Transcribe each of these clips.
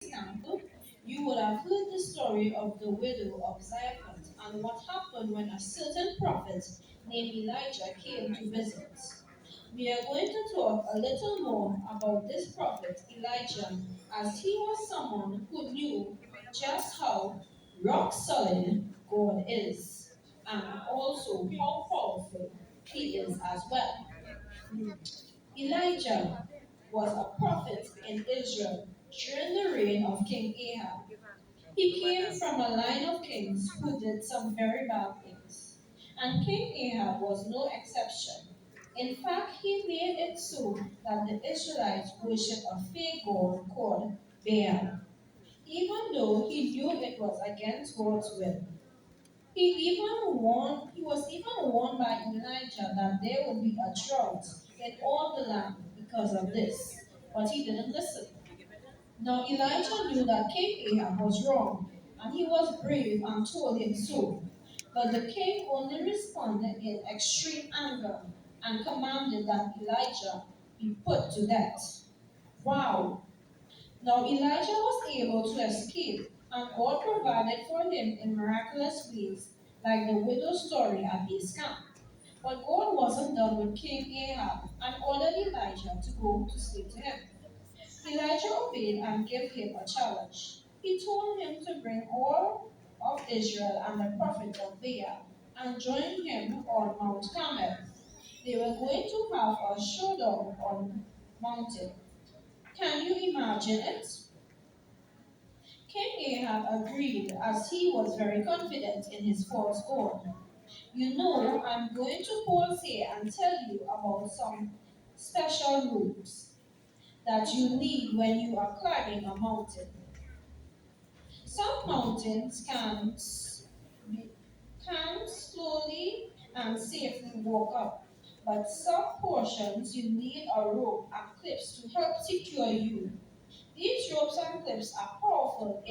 example, you would have heard the story of the widow of Zarephath and what happened when a certain prophet named Elijah came to visit. We are going to talk a little more about this prophet Elijah, as he was someone who knew just how rock solid God is and also how powerful he is as well. Elijah was a prophet in Israel during the reign of King Ahab. He came from a line of kings who did some very bad things, and King Ahab was no exception. In fact, he made it so that the Israelites worshipped a fake god called Baal, even though he knew it was against God's will. He was even warned by Elijah that there would be a drought in all the land because of this, but he didn't listen. Now Elijah knew that King Ahab was wrong, and he was brave and told him so. But the king only responded in extreme anger and commanded that Elijah be put to death. Wow! Now Elijah was able to escape, and God provided for him in miraculous ways, like the widow's story at base camp. But God wasn't done with King Ahab and ordered Elijah to go to speak to him. Elijah obeyed and gave him a challenge. He told him to bring all of Israel and the prophet of Baal and join him on Mount Carmel. They were going to have a showdown on mountain. Can you imagine it? King Ahab agreed as he was very confident in his false god. You know, I'm going to pause here and tell you about some special rules that you need when you are climbing a mountain. Some mountains can slowly and safely walk up, but some portions you need a rope and clips to help secure you. These ropes and clips are powerful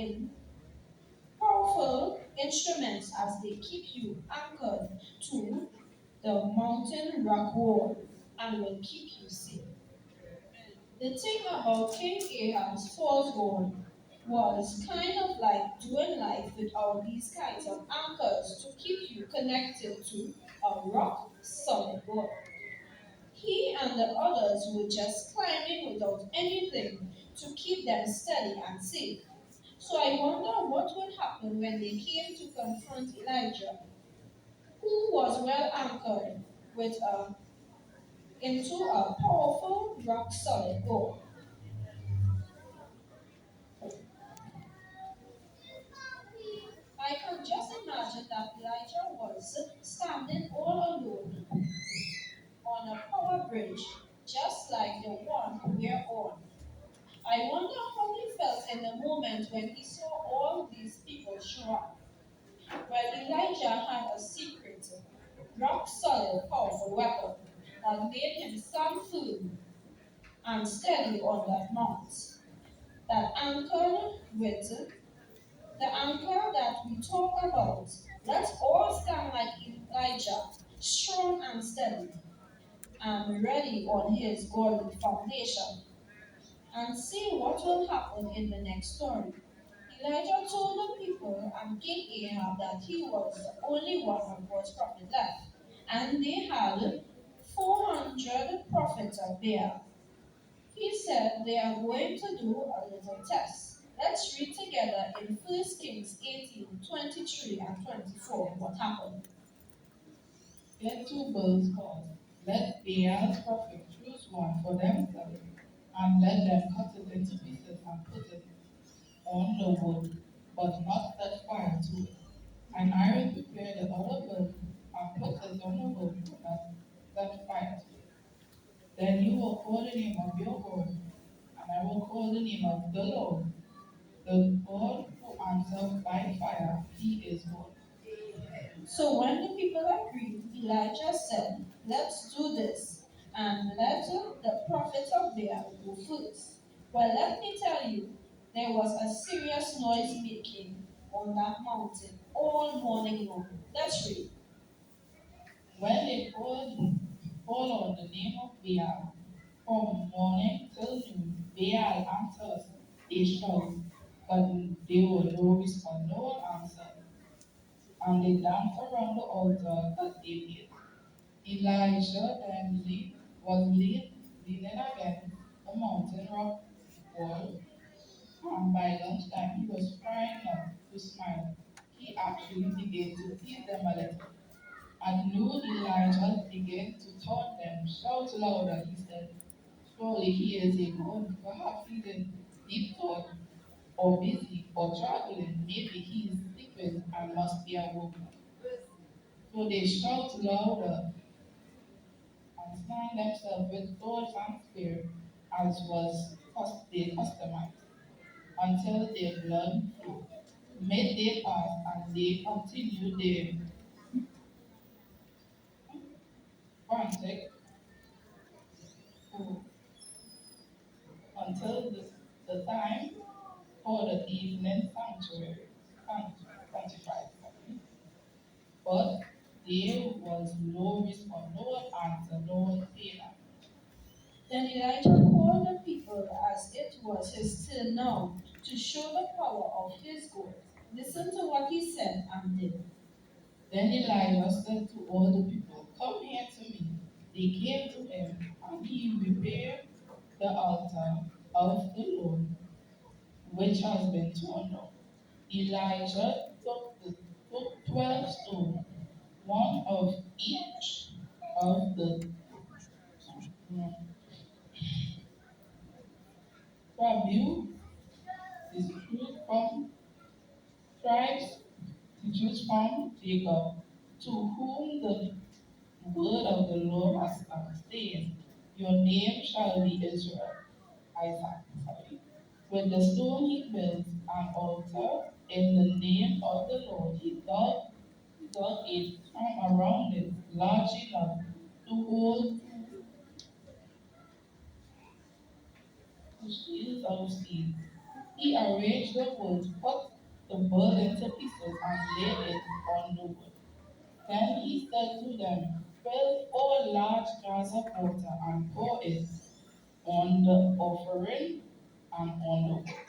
instruments as they keep you anchored to the mountain rock wall and will keep you safe. The thing about King Ahab's false god was kind of like doing life without these kinds of anchors to keep you connected to a rock solid God. He and the others were just climbing without anything to keep them steady and safe. So I wonder what would happen when they came to confront Elijah, who was well anchored into a powerful rock solid God. I can just imagine that Elijah was standing all alone on a power bridge, just like the one we're on. I wonder how he felt in the moment when he saw all these people show up. Well, Elijah had a secret, rock solid, powerful weapon that made him stand firm and steady on that mount. That anchored with the anchor that we talk about. Let's all stand like Elijah, strong and steady, and ready on his godly foundation, and see what will happen in the next story. Elijah told the people and King Ahab that he was the only one of God's prophet left, and they had 400 prophets of Baal. He said they are going to do a little test. Let's read together in 1 Kings 18:23 and 24 what happened. Get two bulls first. Let Baal's prophet choose one for themselves, and let them cut it into pieces and put it on the wood, but not set fire to it. And I will prepare the other bull and put it on the wood, but not set fire to it. Then you will call the name of your God, and I will call the name of the Lord. The God who answers by fire, he is God. So when the people agreed, Elijah said, let's do this, and let the prophet of Baal go first. Well, let me tell you, there was a serious noise making on that mountain all morning long. Let's read. When they call on the name of Baal, from morning till noon, Baal answers, they shout. but there were no response, no answer. And they danced around the altar that they made. Elijah then leaning against a mountain rock wall, and by lunchtime he was trying not to smile. He actually began to tease them a little. At noon, Elijah began to taunt them. Shout louder, he said. Surely he is a God. Perhaps he's in deep thought, or busy, or traveling. Maybe he is sleeping and must be awoken. So they shout louder and slang themselves with swords and spears, as was their customized, until their blood flowed. Midday passed, and they continued their frantic food until the time for the evening sanctified. But there was no response, no answer, no payment. Then Elijah called the people as it was his turn now to show the power of his God. Listen to what he said and did. Then Elijah said to all the people, come here to me. They came to him, and he repaired the altar of the Lord, which has been torn down. Elijah took 12 stones, one of each of the tribute dispute from tribes to choose from Jacob, to whom the word of the Lord has come, saying, your name shall be Israel. Isaac, sorry. With the stone he built an altar in the name of the Lord. He dug a trench around it large enough to hold two shields of seeds. He arranged the wood, cut the bird into pieces, and laid it on the wood. Then he said to them, fill 4 large jars of water and pour it on the offering and on the wood.